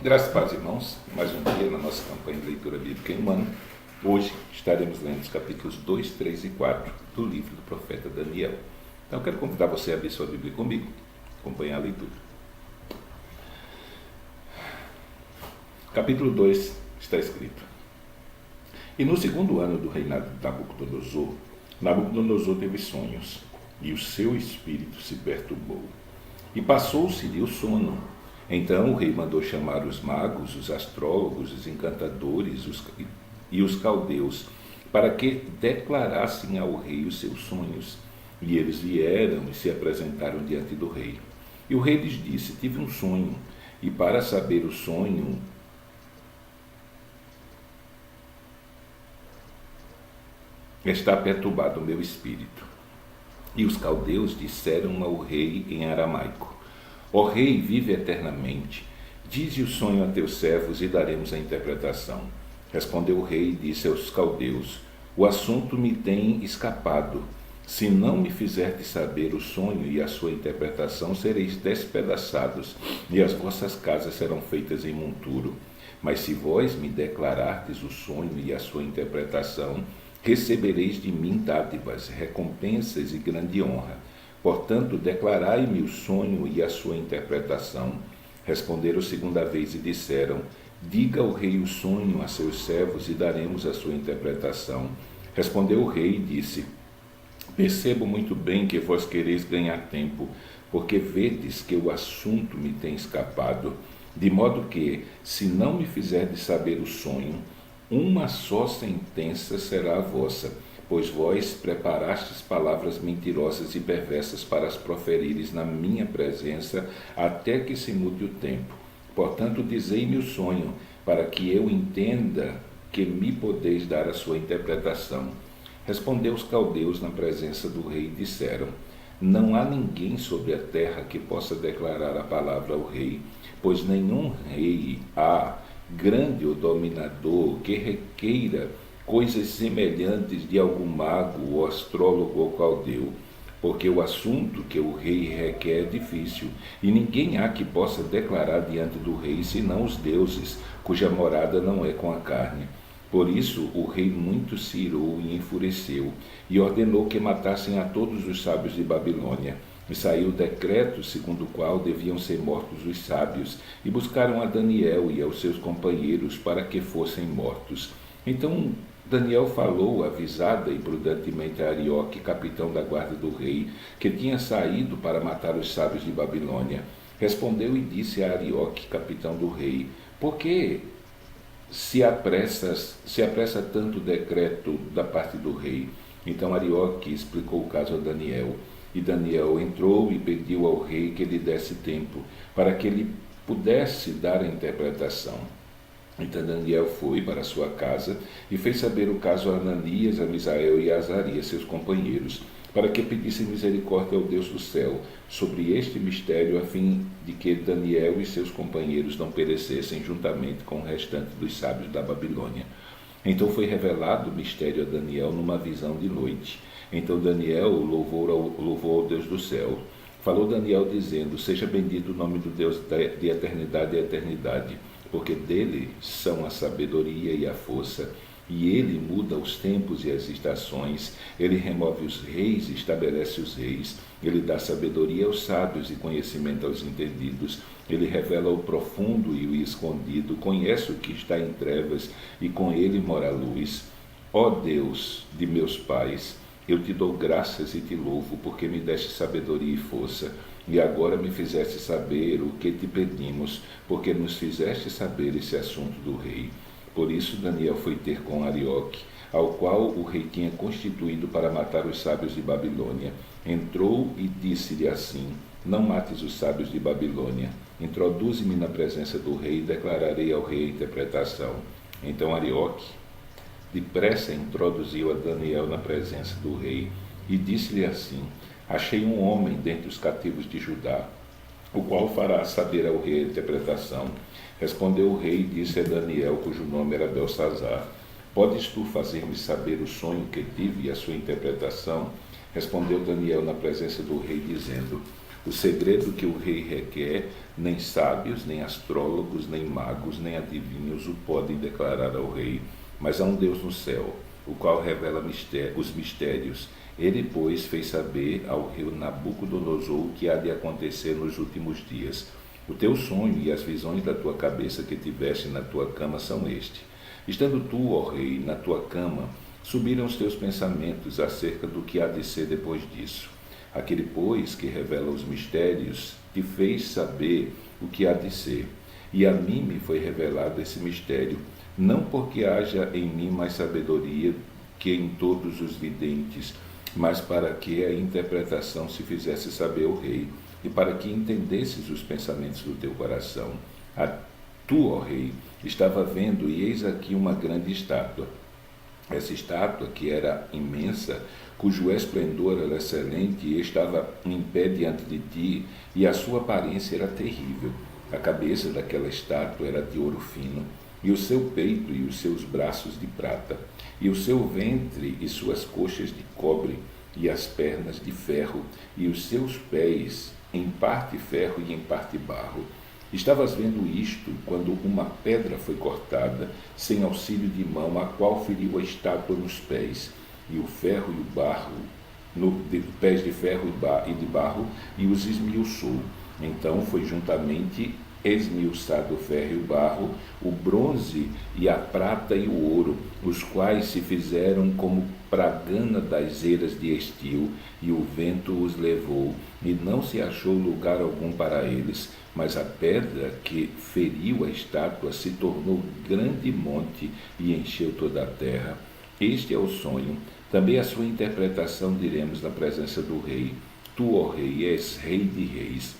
Graças a Deus, irmãos, mais um dia na nossa campanha de leitura bíblica em um ano. Hoje estaremos lendo os capítulos 2, 3 e 4 do livro do profeta Daniel. Então, eu quero convidar você a abrir sua Bíblia comigo, acompanhar a leitura. Capítulo 2 está escrito: E no segundo ano do reinado de Nabucodonosor teve sonhos, e o seu espírito se perturbou. E passou-se-lhe o sono. Então o rei mandou chamar os magos, os astrólogos, os encantadores e os caldeus, para que declarassem ao rei os seus sonhos. E eles vieram e se apresentaram diante do rei. E o rei lhes disse: Tive um sonho, e para saber o sonho, está perturbado o meu espírito. E os caldeus disseram ao rei em aramaico: Ó rei, vive eternamente. Dize o sonho a teus servos e daremos a interpretação. Respondeu o rei e disse aos caldeus: O assunto me tem escapado. Se não me fizerdes saber o sonho e a sua interpretação, sereis despedaçados, e as vossas casas serão feitas em monturo. Mas se vós me declarardes o sonho e a sua interpretação, recebereis de mim dádivas, recompensas e grande honra. Portanto, declarai-me o sonho e a sua interpretação. Responderam segunda vez e disseram: Diga ao rei o sonho a seus servos e daremos a sua interpretação. Respondeu o rei e disse: Percebo muito bem que vós quereis ganhar tempo, porque vedes que o assunto me tem escapado, de modo que, se não me fizerdes saber o sonho, uma só sentença será a vossa, pois vós preparastes palavras mentirosas e perversas para as proferires na minha presença, até que se mude o tempo. Portanto, dizei-me o sonho, para que eu entenda que me podeis dar a sua interpretação. Respondeu os caldeus na presença do rei e disseram: Não há ninguém sobre a terra que possa declarar a palavra ao rei, pois nenhum rei há, grande ou dominador, que requeira coisas semelhantes de algum mago ou astrólogo ou caldeu, porque o assunto que o rei requer é difícil, e ninguém há que possa declarar diante do rei, senão os deuses, cuja morada não é com a carne. Por isso o rei muito se irou e enfureceu, e ordenou que matassem a todos os sábios de Babilônia. E saiu decreto segundo o qual deviam ser mortos os sábios, e buscaram a Daniel e aos seus companheiros para que fossem mortos. Então Daniel falou avisada e prudentemente a Arioque, capitão da guarda do rei, que tinha saído para matar os sábios de Babilônia. Respondeu e disse a Arioque, capitão do rei: Por que se apressa tanto o decreto da parte do rei? Então Arioque explicou o caso a Daniel. E Daniel entrou e pediu ao rei que lhe desse tempo, para que ele pudesse dar a interpretação. Então Daniel foi para sua casa e fez saber o caso a Ananias, a Misael e a Azarias, seus companheiros, para que pedissem misericórdia ao Deus do céu sobre este mistério, a fim de que Daniel e seus companheiros não perecessem juntamente com o restante dos sábios da Babilônia. Então foi revelado o mistério a Daniel numa visão de noite. Então Daniel louvou ao Deus do céu. Falou Daniel dizendo: Seja bendito o nome do Deus de eternidade a eternidade, porque dele são a sabedoria e a força, e ele muda os tempos e as estações, ele remove os reis e estabelece os reis, ele dá sabedoria aos sábios e conhecimento aos entendidos, ele revela o profundo e o escondido, conhece o que está em trevas, e com ele mora a luz. Ó Deus de meus pais, eu te dou graças e te louvo, porque me deste sabedoria e força, e agora me fizeste saber o que te pedimos, porque nos fizeste saber esse assunto do rei. Por isso Daniel foi ter com Arioque, ao qual o rei tinha constituído para matar os sábios de Babilônia. Entrou e disse-lhe assim: Não mates os sábios de Babilônia. Introduze-me na presença do rei e declararei ao rei a interpretação. Então Arioque depressa introduziu a Daniel na presença do rei e disse-lhe assim: Achei um homem dentre os cativos de Judá, o qual fará saber ao rei a interpretação. Respondeu o rei e disse a Daniel, cujo nome era Belsazar: Podes tu fazer-me saber o sonho que tive e a sua interpretação? Respondeu Daniel na presença do rei, dizendo: O segredo que o rei requer, nem sábios, nem astrólogos, nem magos, nem adivinhos o podem declarar ao rei, mas há um Deus no céu, o qual revela os mistérios. Ele, pois, fez saber ao rei Nabucodonosor o que há de acontecer nos últimos dias. O teu sonho e as visões da tua cabeça que tiveste na tua cama são este. Estando tu, ó rei, na tua cama, subiram os teus pensamentos acerca do que há de ser depois disso. Aquele, pois, que revela os mistérios, te fez saber o que há de ser. E a mim me foi revelado esse mistério, não porque haja em mim mais sabedoria que em todos os videntes, mas para que a interpretação se fizesse saber ao rei, e para que entendesses os pensamentos do teu coração. Tu, ó rei, estava vendo, e eis aqui uma grande estátua. Essa estátua, que era imensa, cujo esplendor era excelente, e estava em pé diante de ti, e a sua aparência era terrível. A cabeça daquela estátua era de ouro fino, e o seu peito e os seus braços de prata, e o seu ventre e suas coxas de cobre, e as pernas de ferro, e os seus pés em parte ferro e em parte barro. Estavas vendo isto quando uma pedra foi cortada, sem auxílio de mão, a qual feriu a estátua nos pés, e o ferro e o barro, pés de ferro e de barro, e os esmiuçou. Então foi juntamente esmiuçado o ferro e o barro, o bronze e a prata e o ouro, os quais se fizeram como pragana das eiras de estio, e o vento os levou, e não se achou lugar algum para eles, mas a pedra que feriu a estátua se tornou grande monte e encheu toda a terra. Este é o sonho. Também a sua interpretação diremos na presença do rei. Tu, ó rei, és rei de reis,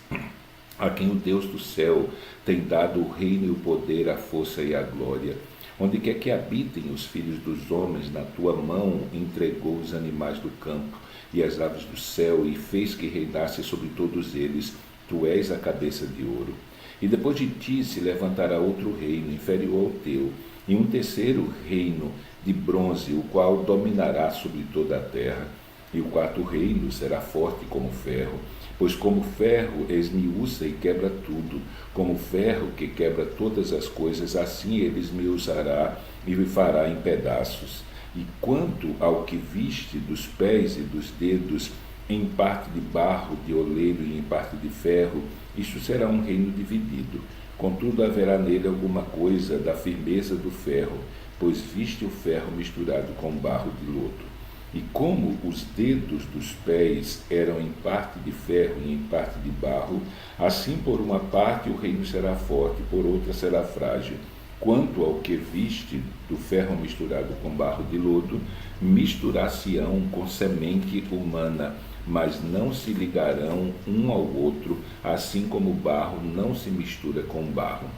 a quem o Deus do céu tem dado o reino e o poder, a força e a glória. Onde quer que habitem os filhos dos homens, na tua mão entregou os animais do campo e as aves do céu, e fez que reinasse sobre todos eles. Tu és a cabeça de ouro. E depois de ti se levantará outro reino, inferior ao teu, e um terceiro reino de bronze, o qual dominará sobre toda a terra. E o quarto reino será forte como ferro, pois como ferro esmiuça e quebra tudo, como ferro que quebra todas as coisas, assim ele esmiuçará e o fará em pedaços. E quanto ao que viste dos pés e dos dedos, em parte de barro, de oleiro e em parte de ferro, isto será um reino dividido. Contudo, haverá nele alguma coisa da firmeza do ferro, pois viste o ferro misturado com barro de lodo. E como os dedos dos pés eram em parte de ferro e em parte de barro, assim por uma parte o reino será forte, por outra será frágil. Quanto ao que viste do ferro misturado com barro de lodo, misturar-se-ão com semente humana, mas não se ligarão um ao outro, assim como o barro não se mistura com barro,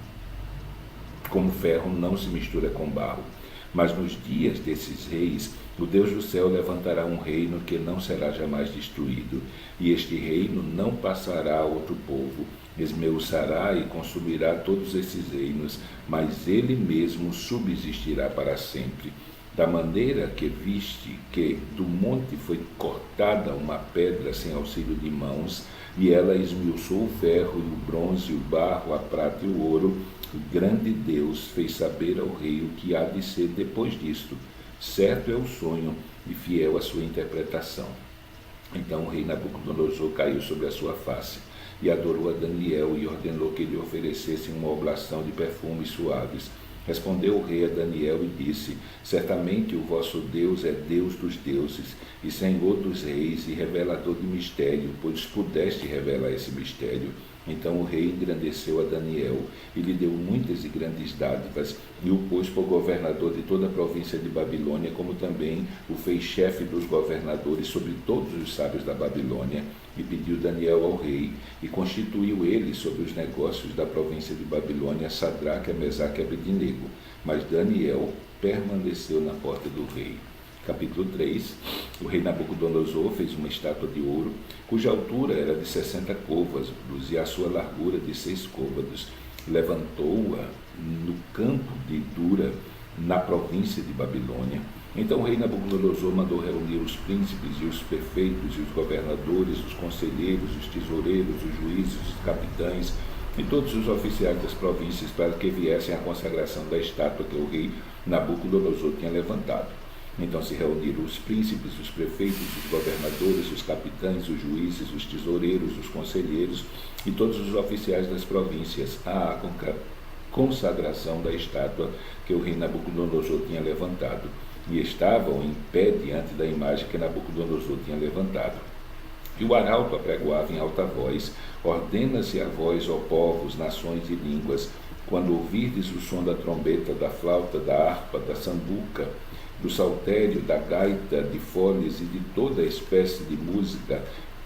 como ferro não se mistura com barro. Mas nos dias desses reis, o Deus do céu levantará um reino que não será jamais destruído, e este reino não passará a outro povo. Esmiuçará e consumirá todos esses reinos, mas ele mesmo subsistirá para sempre. Da maneira que viste que do monte foi cortada uma pedra sem auxílio de mãos, e ela esmiuçou o ferro, e o bronze, o barro, a prata e o ouro, o grande Deus fez saber ao rei o que há de ser depois disto. Certo é o sonho e fiel a sua interpretação. Então o rei Nabucodonosor caiu sobre a sua face e adorou a Daniel e ordenou que lhe oferecessem uma oblação de perfumes suaves. Respondeu o rei a Daniel e disse: certamente o vosso Deus é Deus dos deuses e Senhor dos reis e revelador de mistério, pois pudeste revelar esse mistério. Então o rei engrandeceu a Daniel e lhe deu muitas e grandes dádivas, e o pôs por governador de toda a província de Babilônia, como também o fez chefe dos governadores sobre todos os sábios da Babilônia. E pediu Daniel ao rei, e constituiu ele sobre os negócios da província de Babilônia Sadraque, Mesaque e Abednego. Mas Daniel permaneceu na porta do rei. Capítulo 3. O rei Nabucodonosor fez uma estátua de ouro, cuja altura era de 60 côvados e a sua largura de 6 côvados. Levantou-a no campo de Dura, na província de Babilônia. Então o rei Nabucodonosor mandou reunir os príncipes e os prefeitos e os governadores, os conselheiros, os tesoureiros, os juízes, os capitães e todos os oficiais das províncias para que viessem à consagração da estátua que o rei Nabucodonosor tinha levantado. Então se reuniram os príncipes, os prefeitos, os governadores, os capitães, os juízes, os tesoureiros, os conselheiros e todos os oficiais das províncias à consagração da estátua que o rei Nabucodonosor tinha levantado, e estavam em pé diante da imagem que Nabucodonosor tinha levantado. E o arauto apregoava em alta voz: ordena-se a vós, ó povos, nações e línguas, quando ouvirdes o som da trombeta, da flauta, da harpa, da sambuca, do saltério, da gaita, de foles e de toda espécie de música,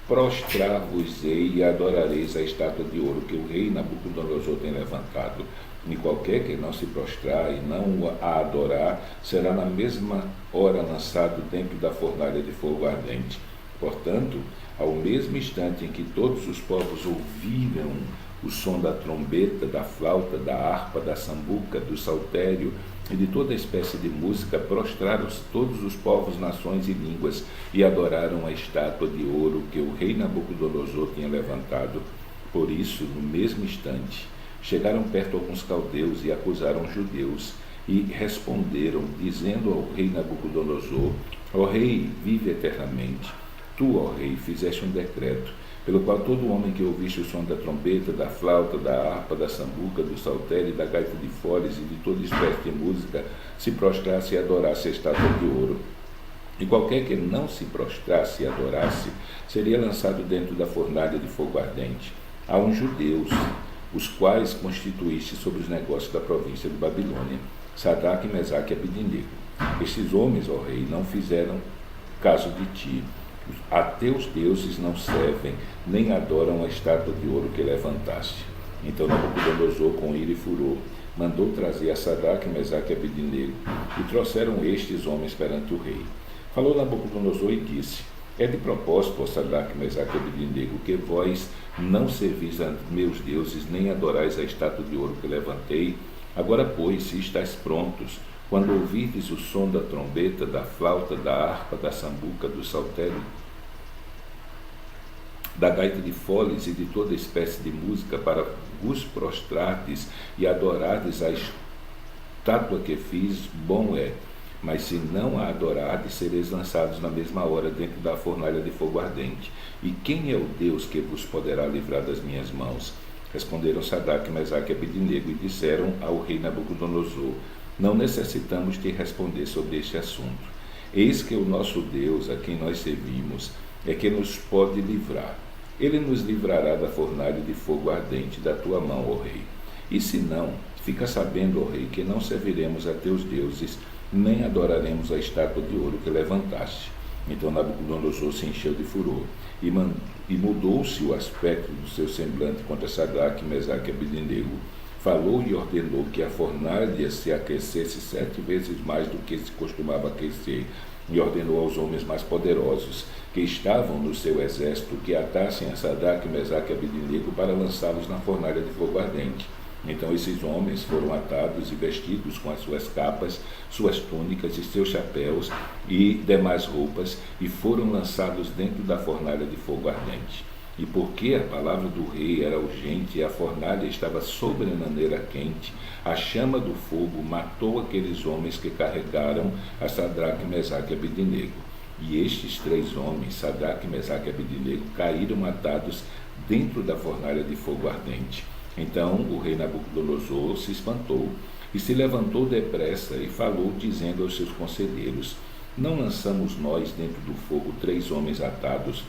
prostrar-vos-ei e adorareis a estátua de ouro que o rei Nabucodonosor tem levantado. E qualquer que não se prostrar e não a adorar, será na mesma hora lançado dentro da fornalha de fogo ardente. Portanto, ao mesmo instante em que todos os povos ouviram o som da trombeta, da flauta, da harpa, da sambuca, do saltério e de toda espécie de música, prostraram-se todos os povos, nações e línguas e adoraram a estátua de ouro que o rei Nabucodonosor tinha levantado. Por isso, no mesmo instante, chegaram perto alguns caldeus e acusaram os judeus, e responderam, dizendo ao rei Nabucodonosor: ó rei, vive eternamente. Tu, ó rei, fizeste um decreto, pelo qual todo homem que ouvisse o som da trombeta, da flauta, da harpa, da sambuca, do saltério, da gaita de foles e de toda espécie de música, se prostrasse e adorasse a estátua de ouro. E qualquer que não se prostrasse e adorasse, seria lançado dentro da fornalha de fogo ardente. Há uns judeus, os quais constituíste sobre os negócios da província de Babilônia, Sadraque, Mesaque e Abidnego. Estes homens, ó rei, não fizeram caso de ti. A teus deuses não servem, nem adoram a estátua de ouro que levantaste. Então Nabucodonosor, com ira e furor, mandou trazer a Sadraque, Mesaque e Abidnego, e trouxeram estes homens perante o rei. Falou Nabucodonosor e disse: é de propósito, ó Sadraque, Mesaque e Abidnego, que vós não servis a meus deuses, nem adorais a estátua de ouro que levantei. Agora, pois, se estáis prontos, quando ouvirdes o som da trombeta, da flauta, da harpa, da sambuca, do saltério, da gaita de foles e de toda espécie de música, para vos prostrardes e adorardes a estátua que fiz, bom é. Mas se não a adorardes, sereis lançados na mesma hora dentro da fornalha de fogo ardente. E quem é o Deus que vos poderá livrar das minhas mãos? Responderam Sadraque, Mesaque e Abidnego e disseram ao rei Nabucodonosor: não necessitamos te responder sobre este assunto. Eis que o nosso Deus, a quem nós servimos, é que nos pode livrar. Ele nos livrará da fornalha de fogo ardente da tua mão, ó rei. E se não, fica sabendo, ó rei, que não serviremos a teus deuses, nem adoraremos a estátua de ouro que levantaste. Então Nabucodonosor se encheu de furor, e mudou-se o aspecto do seu semblante contra Sadraque, Mesaque e Abidnego. Falou e ordenou que a fornalha se aquecesse 7 vezes mais do que se costumava aquecer, e ordenou aos homens mais poderosos, que estavam no seu exército, que atassem a Sadraque, Mesaque e Abidnego para lançá-los na fornalha de fogo ardente. Então esses homens foram atados e vestidos com as suas capas, suas túnicas e seus chapéus e demais roupas, e foram lançados dentro da fornalha de fogo ardente. E porque a palavra do rei era urgente e a fornalha estava sobremaneira quente, a chama do fogo matou aqueles homens que carregaram a Sadraque, Mesaque e Abidnego. E estes 3 homens, Sadraque, Mesaque e Abidnego, caíram atados dentro da fornalha de fogo ardente. Então o rei Nabucodonosor se espantou e se levantou depressa e falou, dizendo aos seus conselheiros: não lançamos nós dentro do fogo 3 homens atados?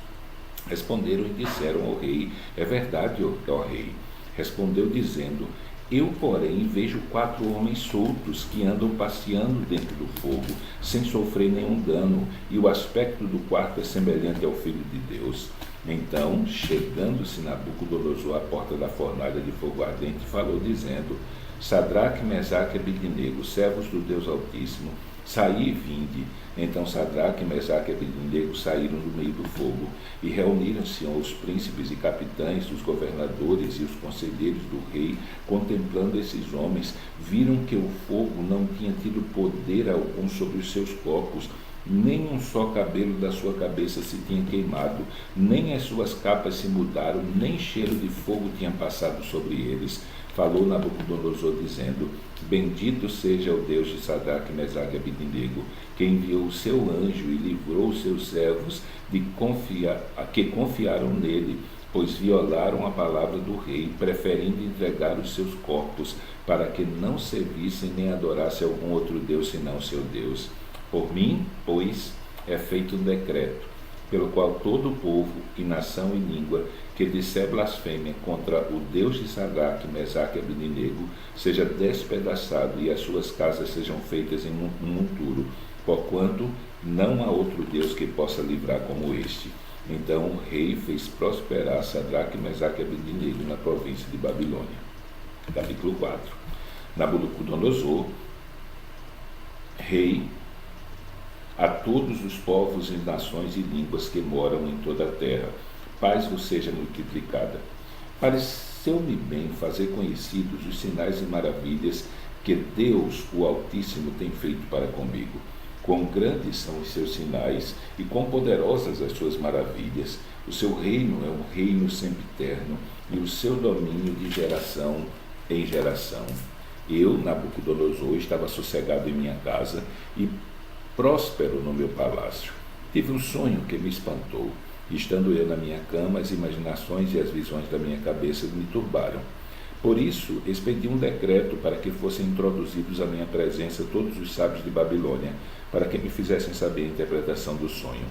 Responderam e disseram ao rei: é verdade, ó rei. Respondeu dizendo: eu, porém, vejo 4 homens soltos que andam passeando dentro do fogo, sem sofrer nenhum dano, e o aspecto do quarto é semelhante ao Filho de Deus. Então, chegando-se Nabucodonosor à porta da fornalha de fogo ardente, falou dizendo: Sadraque, Mesaque e Abidnego, servos do Deus Altíssimo, saí e vinde. Então Sadraque, Mesaque e Abednego saíram do meio do fogo, e reuniram-se os príncipes e capitães, os governadores e os conselheiros do rei. Contemplando esses homens, viram que o fogo não tinha tido poder algum sobre os seus corpos, nem um só cabelo da sua cabeça se tinha queimado, nem as suas capas se mudaram, nem cheiro de fogo tinha passado sobre eles. Falou Nabucodonosor, dizendo: Bendito seja o Deus de Sadraque, Mesaque e Abednego, que enviou o seu anjo e livrou os seus servos que confiaram nele, pois violaram a palavra do rei, preferindo entregar os seus corpos, para que não servissem nem adorassem algum outro Deus senão seu Deus. Por mim, pois, é feito um decreto, pelo qual todo o povo, e nação e língua, que disser blasfêmia contra o Deus de Sadraque, Mesaque e Abednego, seja despedaçado, e as suas casas sejam feitas em monturo, porquanto não há outro Deus que possa livrar como este. Então o rei fez prosperar Sadraque, Mesaque e Abednego na província de Babilônia. Capítulo 4. Nabucodonosor, rei, a todos os povos e nações e línguas que moram em toda a terra, paz vos seja multiplicada. Pareceu-me bem fazer conhecidos os sinais e maravilhas que Deus, o Altíssimo, tem feito para comigo. Quão grandes são os seus sinais e quão poderosas as suas maravilhas. O seu reino é um reino sempiterno e o seu domínio de geração em geração. Eu, Nabucodonosor, estava sossegado em minha casa e próspero no meu palácio. Tive um sonho que me espantou. Estando eu na minha cama, as imaginações e as visões da minha cabeça me turbaram. Por isso, expedi um decreto para que fossem introduzidos à minha presença todos os sábios de Babilônia, para que me fizessem saber a interpretação do sonho.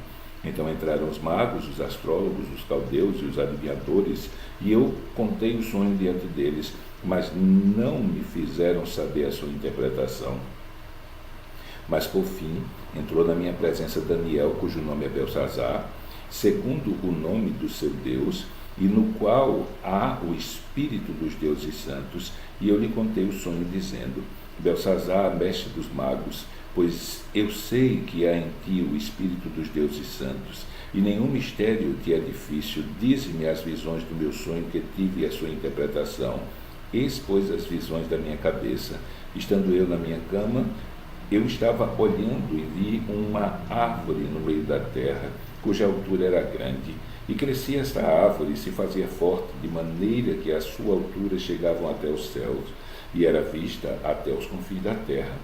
Então entraram os magos, os astrólogos, os caldeus e os adivinhadores, e eu contei o sonho diante deles, mas não me fizeram saber a sua interpretação. Mas, por fim, entrou na minha presença Daniel, cujo nome é Belsazar, segundo o nome do seu Deus, e no qual há o espírito dos deuses santos, e eu lhe contei o sonho, dizendo: Belsazar, mestre dos magos, pois eu sei que há em ti o espírito dos deuses santos, e nenhum mistério te é difícil. Dize-me as visões do meu sonho que tive e a sua interpretação. Eis, pois, as visões da minha cabeça. Estando eu na minha cama, eu estava olhando e vi uma árvore no meio da terra, cuja altura era grande, e crescia esta árvore e se fazia forte, de maneira que a sua altura chegavam até os céus, e era vista até os confins da terra.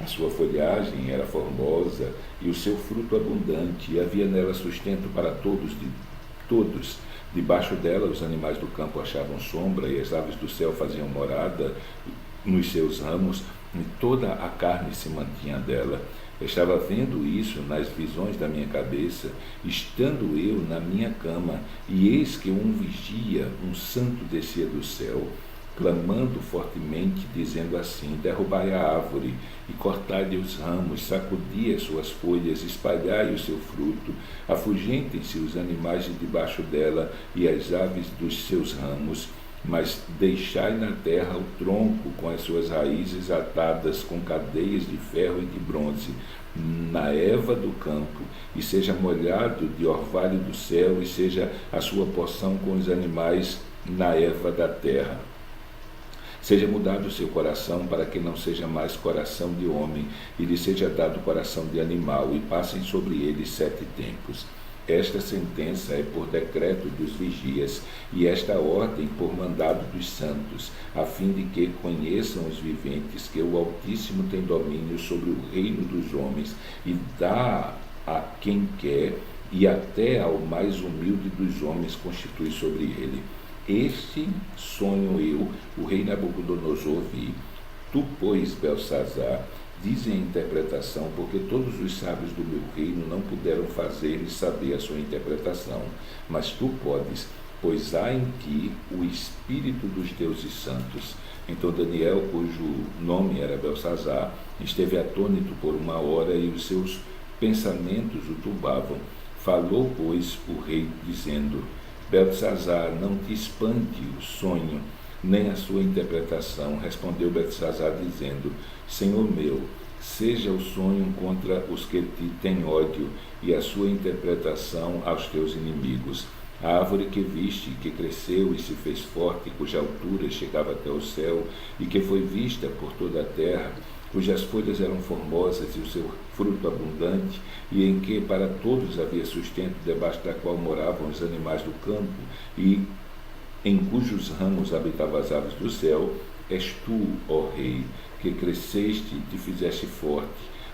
A sua folhagem era formosa, e o seu fruto abundante, e havia nela sustento para todos. Debaixo dela os animais do campo achavam sombra, e as aves do céu faziam morada nos seus ramos, e toda a carne se mantinha dela. Estava vendo isso nas visões da minha cabeça, estando eu na minha cama, e eis que um vigia, um santo, descia do céu, clamando fortemente, dizendo assim: derrubai a árvore, e cortai-lhe os ramos, sacudi as suas folhas, espalhai o seu fruto, afugentem-se os animais de debaixo dela e as aves dos seus ramos, mas deixai na terra o tronco com as suas raízes atadas com cadeias de ferro e de bronze, na erva do campo, e seja molhado de orvalho do céu, e seja a sua porção com os animais na erva da terra. Seja mudado o seu coração, para que não seja mais coração de homem, e lhe seja dado coração de animal, e passem sobre ele 7 tempos. Esta sentença é por decreto dos vigias, e esta ordem por mandado dos santos, a fim de que conheçam os viventes que o Altíssimo tem domínio sobre o reino dos homens, e dá a quem quer, e até ao mais humilde dos homens constitui sobre ele. Este sonho eu, o rei Nabucodonosor, vi. Tu, pois, Belsazar, dizem a interpretação, porque todos os sábios do meu reino não puderam fazer-lhe saber a sua interpretação. Mas tu podes, pois há em ti o espírito dos deuses santos. Então Daniel, cujo nome era Belsazar, esteve atônito por 1 hora, e os seus pensamentos o turbavam. Falou, pois, o rei, dizendo: Belsazar, não te espante o sonho, nem a sua interpretação. Respondeu Belsazar, dizendo: Senhor meu, seja o sonho contra os que te têm ódio e a sua interpretação aos teus inimigos. A árvore que viste, que cresceu e se fez forte, cuja altura chegava até o céu, e que foi vista por toda a terra, cujas folhas eram formosas e o seu fruto abundante, e em que para todos havia sustento, debaixo da qual moravam os animais do campo, e em cujos ramos habitavam as aves do céu, és tu, ó Rei, que cresceste e te fizeste forte.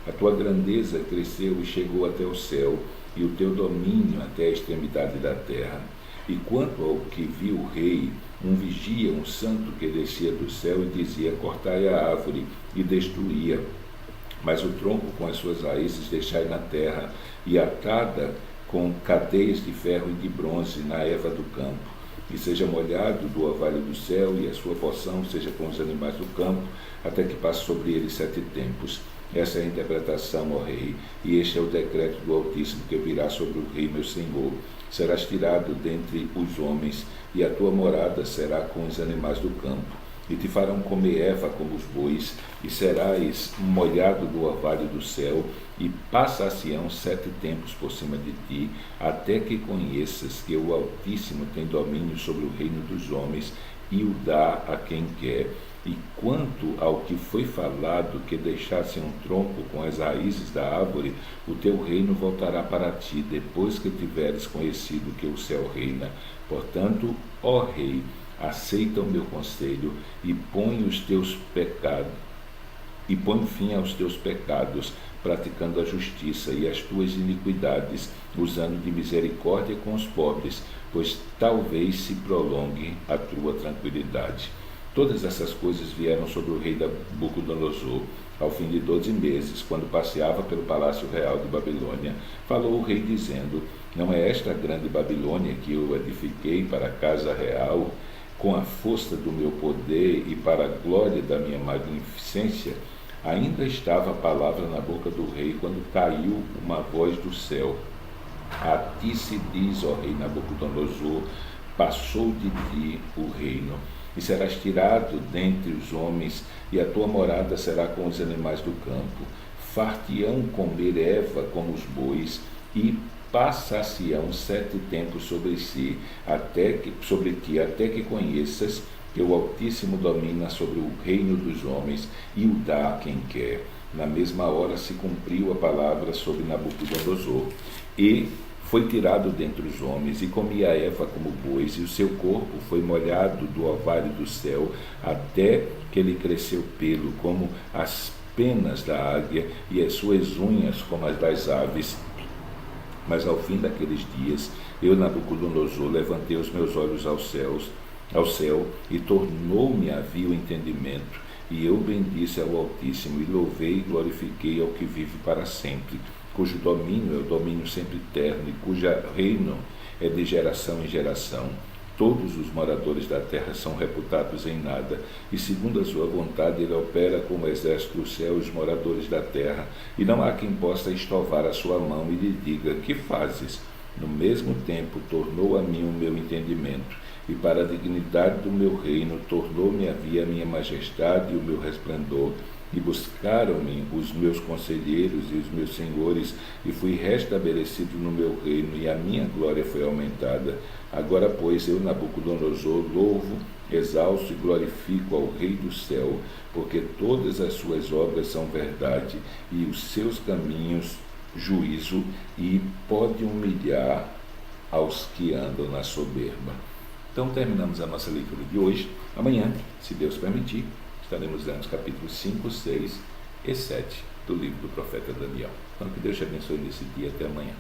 A tua grandeza cresceu e chegou até o céu, e o teu domínio até a extremidade da terra. E quanto ao que viu o rei, um vigia, um santo que descia do céu e dizia: cortai a árvore, e destruía, mas o tronco com as suas raízes deixai na terra, e atada com cadeias de ferro e de bronze na erva do campo. E seja molhado do orvalho do céu, e a sua porção seja com os animais do campo, até que passe sobre ele 7 tempos. Essa é a interpretação, ó Rei, e este é o decreto do Altíssimo que virá sobre o Rei, meu Senhor. Serás tirado dentre os homens, e a tua morada será com os animais do campo. E te farão comer erva como os bois, e serás molhado do orvalho do céu, e passar-se-ão 7 tempos por cima de ti, até que conheças que o Altíssimo tem domínio sobre o reino dos homens, e o dá a quem quer. E quanto ao que foi falado, que deixasse um tronco com as raízes da árvore, o teu reino voltará para ti, depois que tiveres conhecido que o céu reina. Portanto, ó Rei, aceita o meu conselho e põe fim aos teus pecados, praticando a justiça e as tuas iniquidades, usando de misericórdia com os pobres, pois talvez se prolongue a tua tranquilidade. Todas essas coisas vieram sobre o rei Nabucodonosor. Ao fim de 12 meses, quando passeava pelo palácio real de Babilônia, falou o rei dizendo: não é esta a grande Babilônia que eu edifiquei para a casa real, com a força do meu poder e para a glória da minha magnificência? Ainda estava a palavra na boca do rei, quando caiu uma voz do céu: a ti se diz, ó rei Nabucodonosor, passou de ti o reino, e serás tirado dentre os homens, e a tua morada será com os animais do campo. Far-te-ão comer erva como os bois, e passar-se-ão 7 tempos sobre ti, até que conheças que o Altíssimo domina sobre o reino dos homens, e o dá a quem quer. Na mesma hora se cumpriu a palavra sobre Nabucodonosor, e foi tirado dentre os homens, e comia a erva como bois, e o seu corpo foi molhado do orvalho do céu, até que lhe cresceu pelo, como as penas da águia, e as suas unhas como as das aves. Mas ao fim daqueles dias, eu, Nabucodonosor, levantei os meus olhos ao céu, e tornou-me a vir o entendimento, e eu bendisse ao Altíssimo, e louvei e glorifiquei ao que vive para sempre, cujo domínio é o domínio sempre eterno, e cujo reino é de geração em geração. Todos os moradores da terra são reputados em nada, e segundo a sua vontade ele opera como exército do céu os moradores da terra, e não há quem possa estovar a sua mão e lhe diga: que fazes? No mesmo tempo tornou a mim o meu entendimento, e para a dignidade do meu reino tornou-me a vir a minha majestade e o meu resplendor, e buscaram-me os meus conselheiros e os meus senhores, e fui restabelecido no meu reino, e a minha glória foi aumentada. Agora, pois, eu, Nabucodonosor, louvo, exalço e glorifico ao Rei do céu, porque todas as suas obras são verdade, e os seus caminhos juízo, e pode humilhar aos que andam na soberba. Então, terminamos a nossa leitura de hoje. Amanhã, se Deus permitir, estaremos lendo os capítulos 5, 6 e 7 do livro do profeta Daniel. Então, que Deus te abençoe nesse dia. Até amanhã.